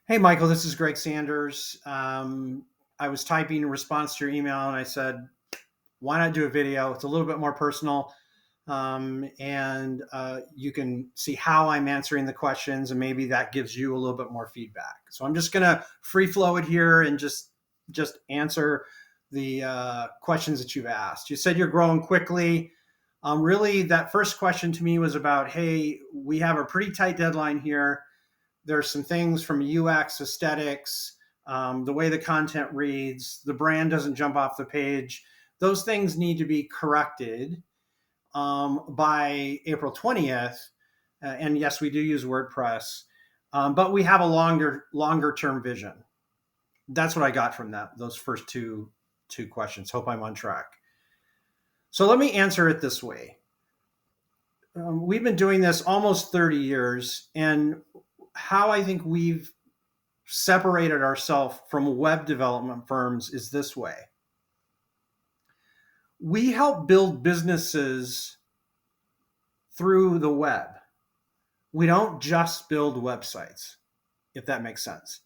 Hey, Michael, this is Greg Sanders. I was typing in response to your email and I said, why not do a video? It's a little bit more personal. And you can see how I'm answering the questions, and maybe that gives you a little bit more feedback. So I'm just going to free flow it here and just answer the questions that you've asked. You said you're growing quickly. Really, that first question to me was about, hey, we have a pretty tight deadline here. There's some things from UX, aesthetics, the way the content reads, the brand doesn't jump off the page. Those things need to be corrected by April 20th. And yes, we do use WordPress, but we have a longer term vision. That's what I got from those first two questions. Hope I'm on track. So let me answer it this way. We've been doing this almost 30 years, and how I think we've separated ourselves from web development firms is this way. We help build businesses through the web. We don't just build websites, if that makes sense.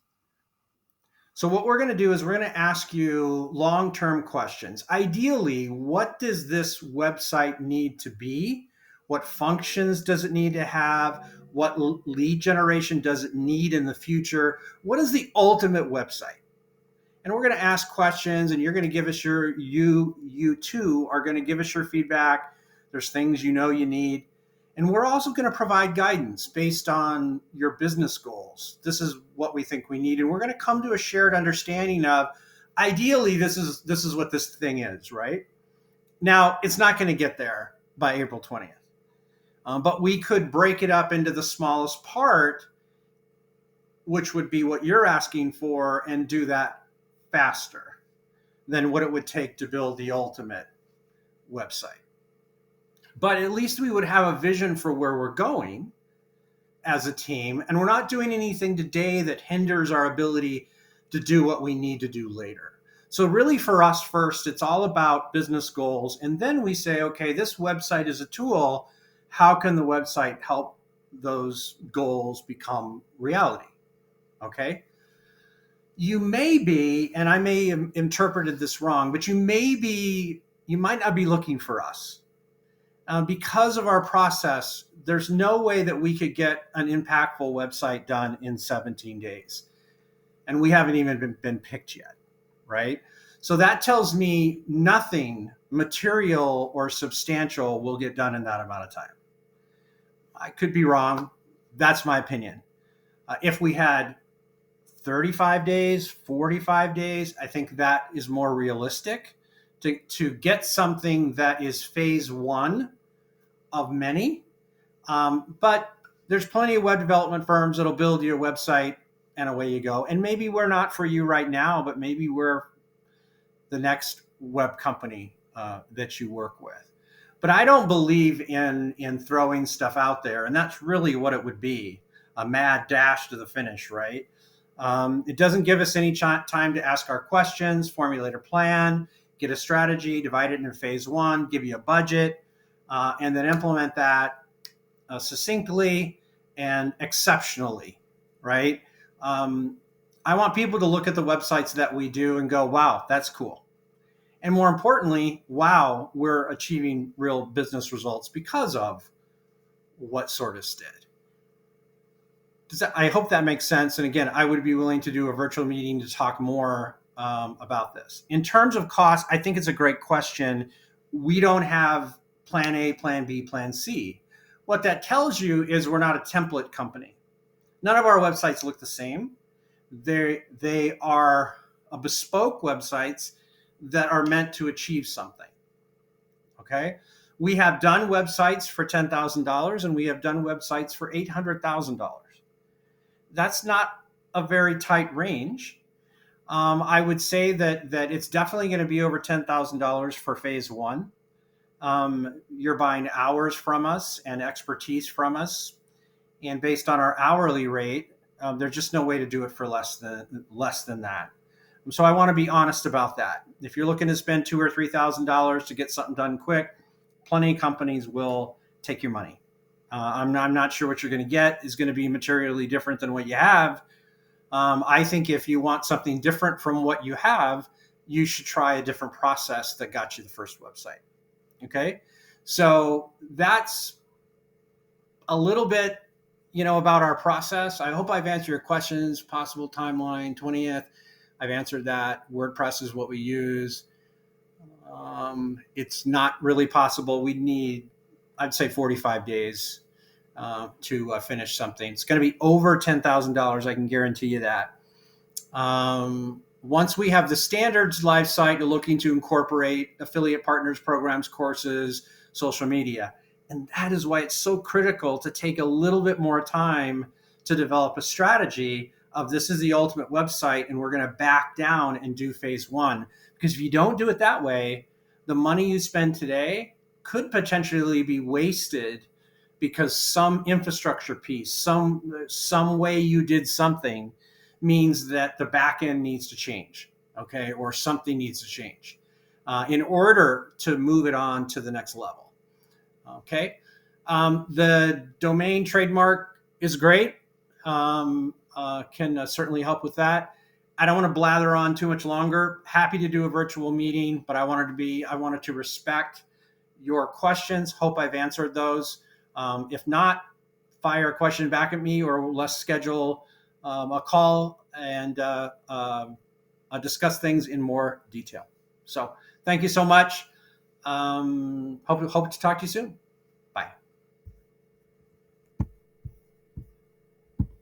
So what we're going to do is we're going to ask you long-term questions. Ideally, what does this website need to be? What functions does it need to have? What lead generation does it need in the future? What is the ultimate website? And we're going to ask questions, and you're going to give us you too are going to give us your feedback. There's things you need. And we're also going to provide guidance based on your business goals. This is what we think we need. And we're going to come to a shared understanding of, ideally, this is what this thing is, right? Now, it's not going to get there by April 20th. But we could break it up into the smallest part, which would be what you're asking for, and do that faster than what it would take to build the ultimate website. But at least we would have a vision for where we're going as a team, and we're not doing anything today that hinders our ability to do what we need to do later. So really, for us, first, it's all about business goals, and then we say, okay, this website is a tool. How can the website help those goals become reality? Okay. You may be, and I may have interpreted this wrong, but you might not be looking for us. Because of our process, there's no way that we could get an impactful website done in 17 days. And we haven't even been picked yet, right? So that tells me nothing material or substantial will get done in that amount of time. I could be wrong. That's my opinion. If we had 35 days, 45 days, I think that is more realistic to get something that is phase one of many. But there's plenty of web development firms that'll build you a website and away you go. And maybe we're not for you right now, but maybe we're the next web company that you work with. But I don't believe in throwing stuff out there. And that's really what it would be, a mad dash to the finish, right? It doesn't give us any time to ask our questions, formulate a plan, get a strategy, divide it into phase one, give you a budget, and then implement that succinctly and exceptionally, right? I want people to look at the websites that we do and go, wow, that's cool. And more importantly, wow, we're achieving real business results because of what Sortis did. I hope that makes sense. And again, I would be willing to do a virtual meeting to talk more about this. In terms of cost, I think it's a great question. We don't have plan A, plan B, plan C. What that tells you is we're not a template company. None of our websites look the same. They are bespoke websites that are meant to achieve something. Okay? We have done websites for $10,000 and we have done websites for $800,000. That's not a very tight range. I would say that it's definitely going to be over $10,000 for phase one. You're buying hours from us and expertise from us, and based on our hourly rate, there's just no way to do it for less than that. So I want to be honest about that. If you're looking to spend $2,000 or $3,000 to get something done quick, plenty of companies will take your money. I'm not sure what you're going to get is going to be materially different than what you have. I think if you want something different from what you have, you should try a different process that got you the first website. Okay. So that's a little bit, about our process. I hope I've answered your questions. Possible timeline 20th. I've answered that. WordPress is what we use. It's not really possible. We need, I'd say, 45 days to finish something. It's going to be over $10,000. I can guarantee you that. Once we have the standards live site, you're looking to incorporate affiliate partners, programs, courses, social media. And that is why it's so critical to take a little bit more time to develop a strategy of this is the ultimate website and we're going to back down and do phase one. Because if you don't do it that way, the money you spend today could potentially be wasted because some infrastructure piece, some way you did something means that the back end needs to change, okay, or something needs to change in order to move it on to the next level, okay. The domain trademark is great, can certainly help with that. I don't want to blather on too much longer. Happy to do a virtual meeting, but I wanted to respect your questions. Hope I've answered those. If not, fire a question back at me, or let's schedule a call and discuss things in more detail. So thank you so much. Hope to talk to you soon.